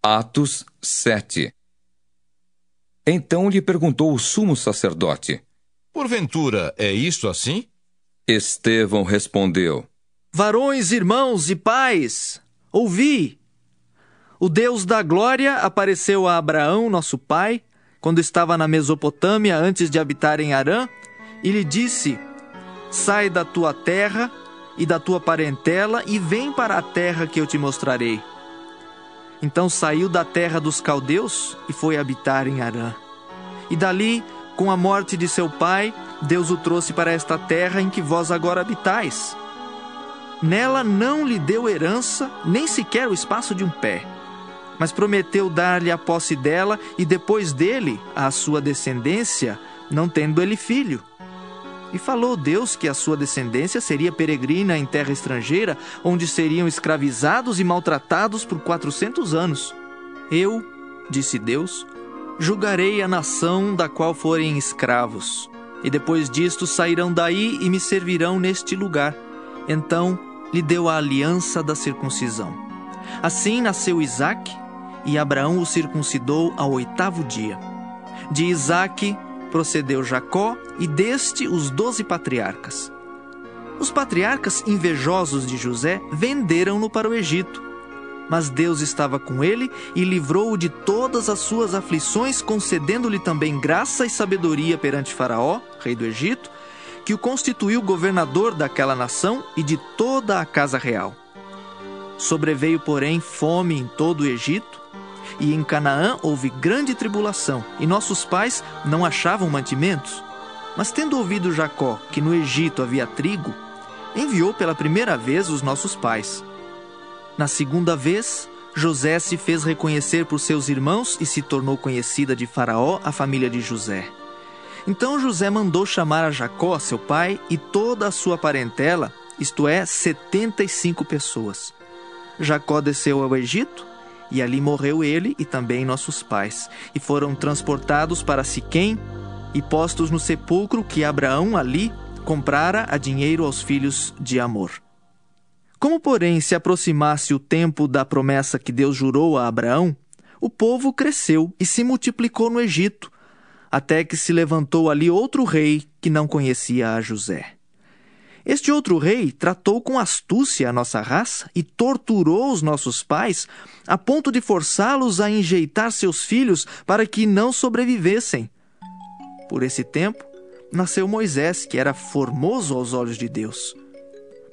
Atos 7. Então lhe perguntou o sumo sacerdote: Porventura, é isto assim? Estevão respondeu: Varões, irmãos e pais, ouvi! O Deus da glória apareceu a Abraão, nosso pai, quando estava na Mesopotâmia antes de habitar em Harã, e lhe disse: Sai da tua terra e da tua parentela e vem para a terra que eu te mostrarei. Então saiu da terra dos caldeus e foi habitar em Harã. E dali, com a morte de seu pai, Deus o trouxe para esta terra em que vós agora habitais. Nela não lhe deu herança, nem sequer o espaço de um pé, mas prometeu dar-lhe a posse dela e depois dele, a sua descendência, não tendo ele filho. E falou Deus que a sua descendência seria peregrina em terra estrangeira, onde seriam escravizados e maltratados por 400 anos. Eu, disse Deus, julgarei a nação da qual forem escravos, e depois disto sairão daí e me servirão neste lugar. Então lhe deu a aliança da circuncisão. Assim nasceu Isaque, e Abraão o circuncidou ao 8º dia. De Isaque procedeu Jacó, e deste os 12 patriarcas. Os patriarcas, invejosos de José, venderam-no para o Egito. Mas Deus estava com ele e livrou-o de todas as suas aflições, concedendo-lhe também graça e sabedoria perante Faraó, rei do Egito, que o constituiu governador daquela nação e de toda a casa real. Sobreveio, porém, fome em todo o Egito, e em Canaã houve grande tribulação, e nossos pais não achavam mantimentos. Mas tendo ouvido Jacó que no Egito havia trigo, enviou pela primeira vez os nossos pais. Na segunda vez, José se fez reconhecer por seus irmãos e se tornou conhecida de Faraó a família de José. Então José mandou chamar a Jacó, seu pai, e toda a sua parentela, isto é, 75 pessoas. Jacó desceu ao Egito, e ali morreu ele e também nossos pais, e foram transportados para Siquém e postos no sepulcro que Abraão ali comprara a dinheiro aos filhos de Amor. Como, porém, se aproximasse o tempo da promessa que Deus jurou a Abraão, o povo cresceu e se multiplicou no Egito, até que se levantou ali outro rei que não conhecia a José. Este outro rei tratou com astúcia a nossa raça e torturou os nossos pais a ponto de forçá-los a enjeitar seus filhos para que não sobrevivessem. Por esse tempo, nasceu Moisés, que era formoso aos olhos de Deus.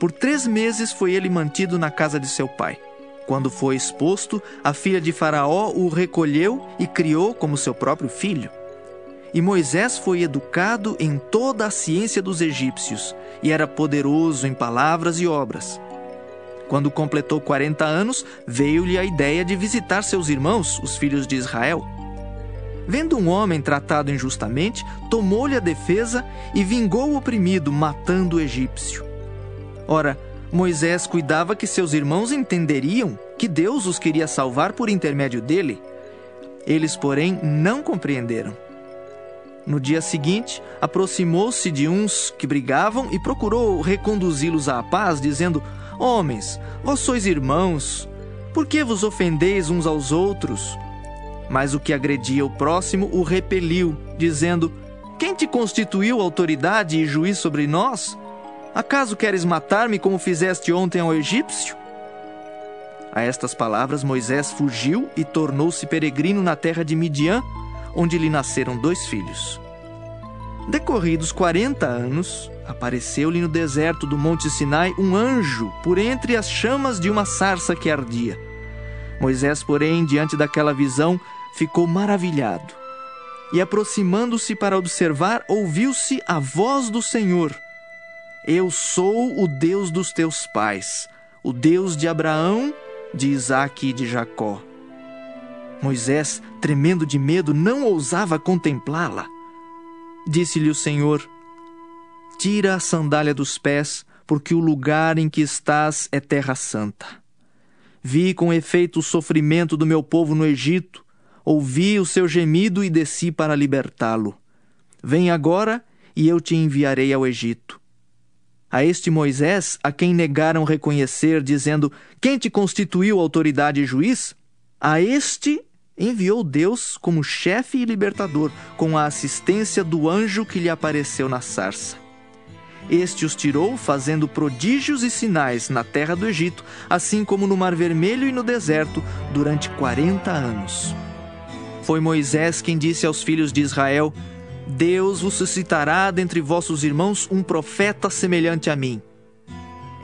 Por 3 meses foi ele mantido na casa de seu pai. Quando foi exposto, a filha de Faraó o recolheu e criou como seu próprio filho. E Moisés foi educado em toda a ciência dos egípcios, e era poderoso em palavras e obras. Quando completou 40 anos, veio-lhe a ideia de visitar seus irmãos, os filhos de Israel. Vendo um homem tratado injustamente, tomou-lhe a defesa e vingou o oprimido, matando o egípcio. Ora, Moisés cuidava que seus irmãos entenderiam que Deus os queria salvar por intermédio dele. Eles, porém, não compreenderam. No dia seguinte, aproximou-se de uns que brigavam e procurou reconduzi-los à paz, dizendo: Homens, vós sois irmãos, por que vos ofendeis uns aos outros? Mas o que agredia o próximo o repeliu, dizendo: Quem te constituiu autoridade e juiz sobre nós? Acaso queres matar-me como fizeste ontem ao egípcio? A estas palavras Moisés fugiu e tornou-se peregrino na terra de Midian, onde lhe nasceram 2 filhos. Decorridos 40 anos, apareceu-lhe no deserto do Monte Sinai um anjo por entre as chamas de uma sarça que ardia. Moisés, porém, diante daquela visão, ficou maravilhado. E aproximando-se para observar, ouviu-se a voz do Senhor: Eu sou o Deus dos teus pais, o Deus de Abraão, de Isaque e de Jacó. Moisés, tremendo de medo, não ousava contemplá-la. Disse-lhe o Senhor: Tira a sandália dos pés, porque o lugar em que estás é terra santa. Vi com efeito o sofrimento do meu povo no Egito, ouvi o seu gemido e desci para libertá-lo. Vem agora e eu te enviarei ao Egito. A este Moisés, a quem negaram reconhecer, dizendo: Quem te constituiu autoridade e juiz? A este enviou Deus como chefe e libertador, com a assistência do anjo que lhe apareceu na sarça. Este os tirou, fazendo prodígios e sinais na terra do Egito, assim como no Mar Vermelho e no deserto, durante 40 anos. Foi Moisés quem disse aos filhos de Israel: Deus vos suscitará dentre vossos irmãos um profeta semelhante a mim.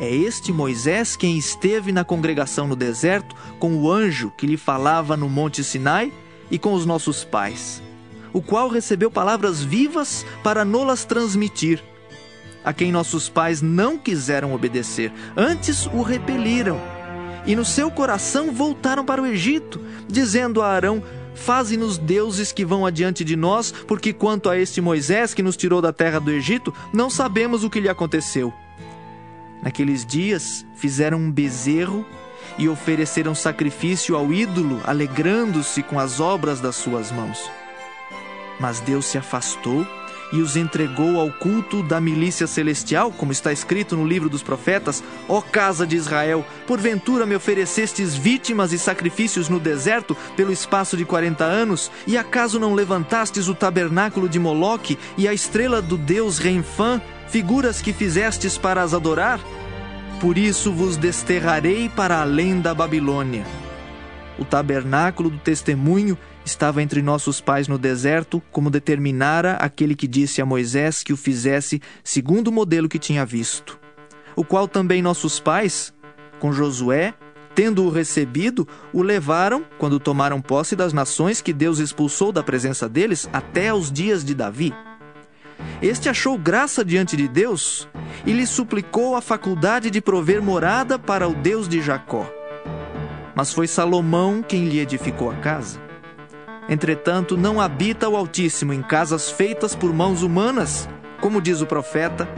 É este Moisés quem esteve na congregação no deserto com o anjo que lhe falava no monte Sinai e com os nossos pais, o qual recebeu palavras vivas para nolas transmitir, a quem nossos pais não quiseram obedecer, antes o repeliram, e no seu coração voltaram para o Egito, dizendo a Arão: Faze-nos deuses que vão adiante de nós, porque quanto a este Moisés que nos tirou da terra do Egito, não sabemos o que lhe aconteceu. Naqueles dias fizeram um bezerro e ofereceram sacrifício ao ídolo, alegrando-se com as obras das suas mãos. Mas Deus se afastou e os entregou ao culto da milícia celestial, como está escrito no livro dos profetas: Ó casa de Israel, porventura me oferecestes vítimas e sacrifícios no deserto pelo espaço de 40 anos, e acaso não levantastes o tabernáculo de Moloque e a estrela do deus Renfã, figuras que fizestes para as adorar? Por isso vos desterrarei para além da Babilônia. O tabernáculo do testemunho estava entre nossos pais no deserto, como determinara aquele que disse a Moisés que o fizesse segundo o modelo que tinha visto. O qual também nossos pais, com Josué, tendo-o recebido, o levaram, quando tomaram posse das nações que Deus expulsou da presença deles, até aos dias de Davi. Este achou graça diante de Deus e lhe suplicou a faculdade de prover morada para o Deus de Jacó. Mas foi Salomão quem lhe edificou a casa. Entretanto, não habita o Altíssimo em casas feitas por mãos humanas, como diz o profeta: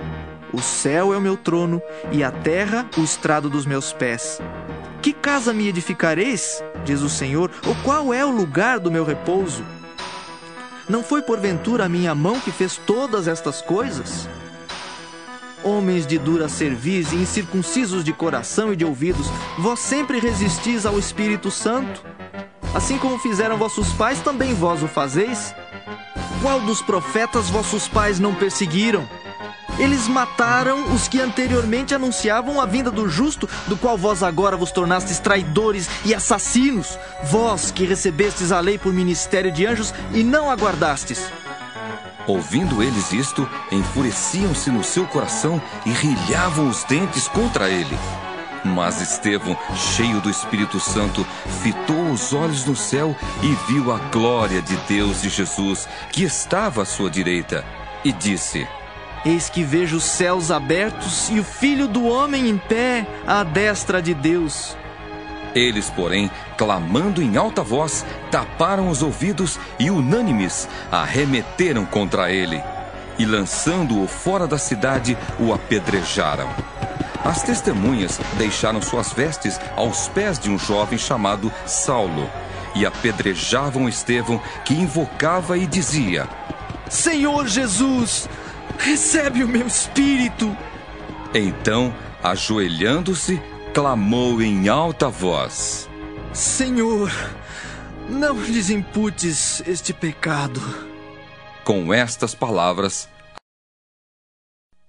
O céu é o meu trono e a terra o estrado dos meus pés. Que casa me edificareis, diz o Senhor, ou qual é o lugar do meu repouso? Não foi porventura a minha mão que fez todas estas coisas? Homens de dura cerviz e incircuncisos de coração e de ouvidos, vós sempre resistis ao Espírito Santo? Assim como fizeram vossos pais, também vós o fazeis? Qual dos profetas vossos pais não perseguiram? Eles mataram os que anteriormente anunciavam a vinda do justo, do qual vós agora vos tornastes traidores e assassinos, vós que recebestes a lei por ministério de anjos e não aguardastes. Ouvindo eles isto, enfureciam-se no seu coração e rilhavam os dentes contra ele. Mas Estevão, cheio do Espírito Santo, fitou os olhos no céu e viu a glória de Deus e Jesus, que estava à sua direita, e disse: Eis que vejo os céus abertos e o Filho do Homem em pé à destra de Deus. Eles, porém, clamando em alta voz, taparam os ouvidos e, unânimes, arremeteram contra ele, e lançando-o fora da cidade, o apedrejaram. As testemunhas deixaram suas vestes aos pés de um jovem chamado Saulo, e apedrejavam Estevão, que invocava e dizia: Senhor Jesus, recebe o meu espírito. Então, ajoelhando-se, clamou em alta voz: Senhor, não lhes imputes este pecado. Com estas palavras,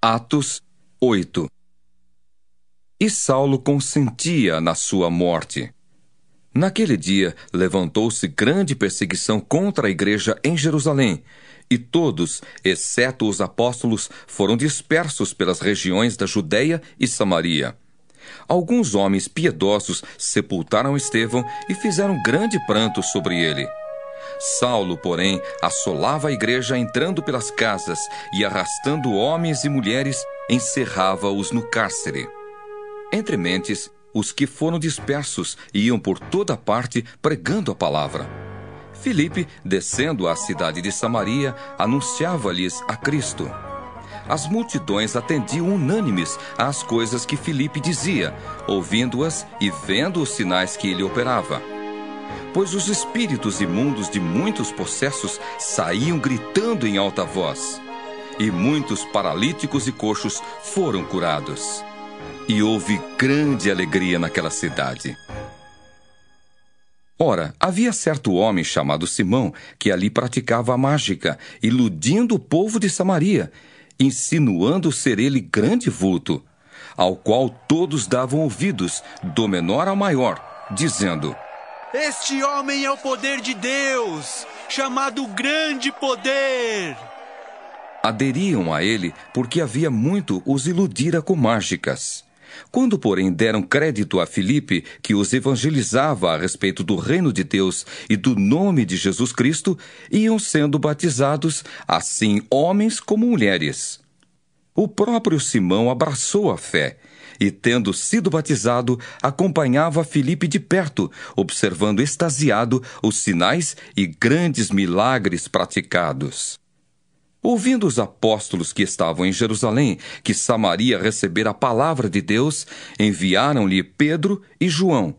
Atos 8. E Saulo consentia na sua morte. Naquele dia, levantou-se grande perseguição contra a igreja em Jerusalém, e todos, exceto os apóstolos, foram dispersos pelas regiões da Judéia e Samaria. Alguns homens piedosos sepultaram Estevão e fizeram grande pranto sobre ele. Saulo, porém, assolava a igreja entrando pelas casas e, arrastando homens e mulheres, encerrava-os no cárcere. Entre mentes, os que foram dispersos iam por toda parte pregando a palavra. Filipe, descendo à cidade de Samaria, anunciava-lhes a Cristo. As multidões atendiam unânimes às coisas que Filipe dizia, ouvindo-as e vendo os sinais que ele operava. Pois os espíritos imundos de muitos possessos saíam gritando em alta voz, e muitos paralíticos e coxos foram curados. E houve grande alegria naquela cidade. Ora, havia certo homem chamado Simão, que ali praticava a mágica, iludindo o povo de Samaria, insinuando ser ele grande vulto, ao qual todos davam ouvidos, do menor ao maior, dizendo: Este homem é o poder de Deus, chamado Grande Poder. Aderiam a ele porque havia muito os iludira com mágicas. Quando, porém, deram crédito a Filipe, que os evangelizava a respeito do reino de Deus e do nome de Jesus Cristo, iam sendo batizados, assim homens como mulheres. O próprio Simão abraçou a fé e, tendo sido batizado, acompanhava Filipe de perto, observando extasiado os sinais e grandes milagres praticados. Ouvindo os apóstolos que estavam em Jerusalém que Samaria recebera a palavra de Deus, enviaram-lhe Pedro e João,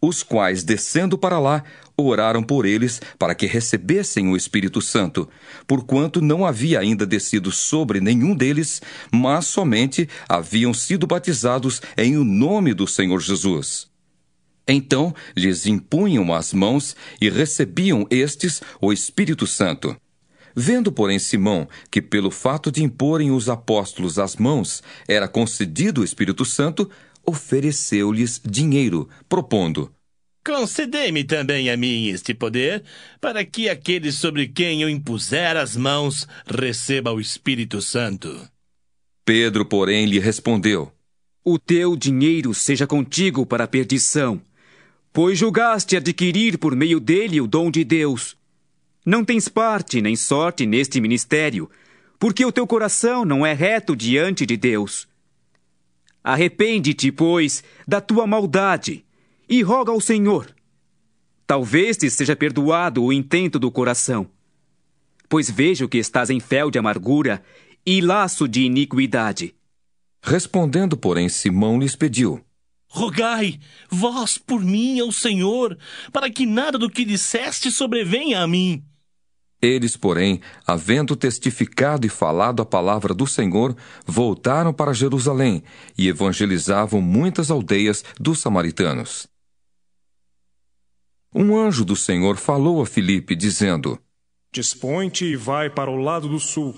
os quais, descendo para lá, oraram por eles para que recebessem o Espírito Santo, porquanto não havia ainda descido sobre nenhum deles, mas somente haviam sido batizados em o nome do Senhor Jesus. Então lhes impunham as mãos e recebiam estes o Espírito Santo. Vendo, porém, Simão que pelo fato de imporem os apóstolos as mãos era concedido o Espírito Santo, ofereceu-lhes dinheiro, propondo: Concedei-me também a mim este poder, para que aquele sobre quem eu impuser as mãos receba o Espírito Santo. Pedro, porém, lhe respondeu: O teu dinheiro seja contigo para a perdição, pois julgaste adquirir por meio dele o dom de Deus. Não tens parte nem sorte neste ministério, porque o teu coração não é reto diante de Deus. Arrepende-te, pois, da tua maldade, e roga ao Senhor. Talvez te seja perdoado o intento do coração, pois vejo que estás em fel de amargura e laço de iniquidade. Respondendo, porém, Simão lhes pediu: Rogai, vós por mim ao Senhor, para que nada do que disseste sobrevenha a mim. Eles, porém, havendo testificado e falado a palavra do Senhor, voltaram para Jerusalém e evangelizavam muitas aldeias dos samaritanos. Um anjo do Senhor falou a Filipe, dizendo: Dispõe-te e vai para o lado do sul,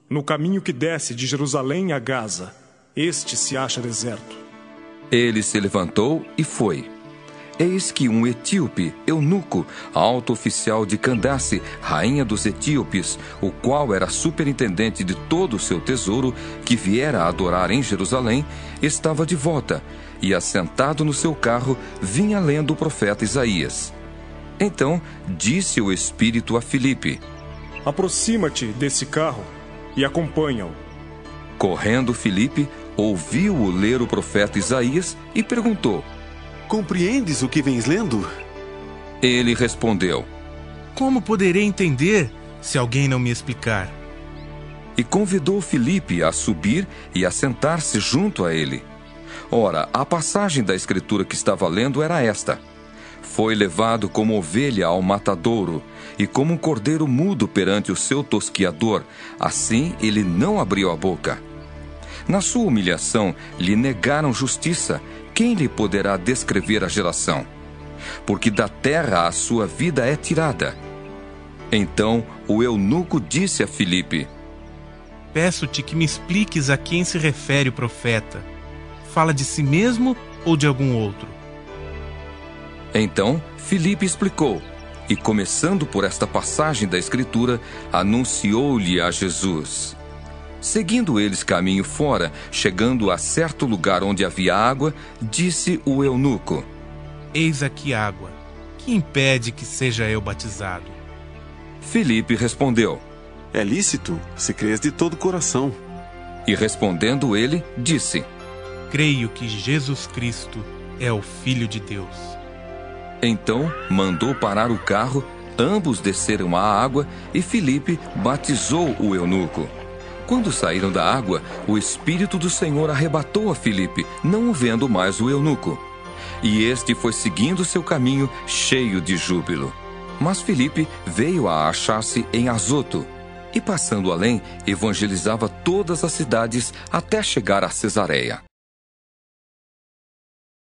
no caminho que desce de Jerusalém a Gaza. Este se acha deserto. Ele se levantou e foi. Eis que um etíope, eunuco, alto oficial de Candace, rainha dos etíopes, o qual era superintendente de todo o seu tesouro, que viera a adorar em Jerusalém, estava de volta, e assentado no seu carro, vinha lendo o profeta Isaías. Então disse o Espírito a Filipe: Aproxima-te desse carro e acompanha-o. Correndo Filipe, ouviu-o ler o profeta Isaías e perguntou: Compreendes o que vens lendo? Ele respondeu: Como poderei entender se alguém não me explicar? E convidou Filipe a subir e a sentar-se junto a ele. Ora, a passagem da Escritura que estava lendo era esta: Foi levado como ovelha ao matadouro, e como um cordeiro mudo perante o seu tosquiador, assim ele não abriu a boca. Na sua humilhação lhe negaram justiça. Quem lhe poderá descrever a geração? Porque da terra a sua vida é tirada. Então o eunuco disse a Filipe: Peço-te que me expliques a quem se refere o profeta. Fala de si mesmo ou de algum outro? Então Filipe explicou, e começando por esta passagem da Escritura, anunciou-lhe a Jesus. Seguindo eles caminho fora, chegando a certo lugar onde havia água, disse o eunuco: Eis aqui água. Que impede que seja eu batizado? Filipe respondeu: É lícito, se crês de todo o coração. E respondendo ele, disse: Creio que Jesus Cristo é o Filho de Deus. Então mandou parar o carro, ambos desceram à água e Filipe batizou o eunuco. Quando saíram da água, o Espírito do Senhor arrebatou a Filipe, não vendo mais o eunuco. E este foi seguindo seu caminho, cheio de júbilo. Mas Filipe veio a achar-se em Azoto, e passando além, evangelizava todas as cidades até chegar a Cesareia.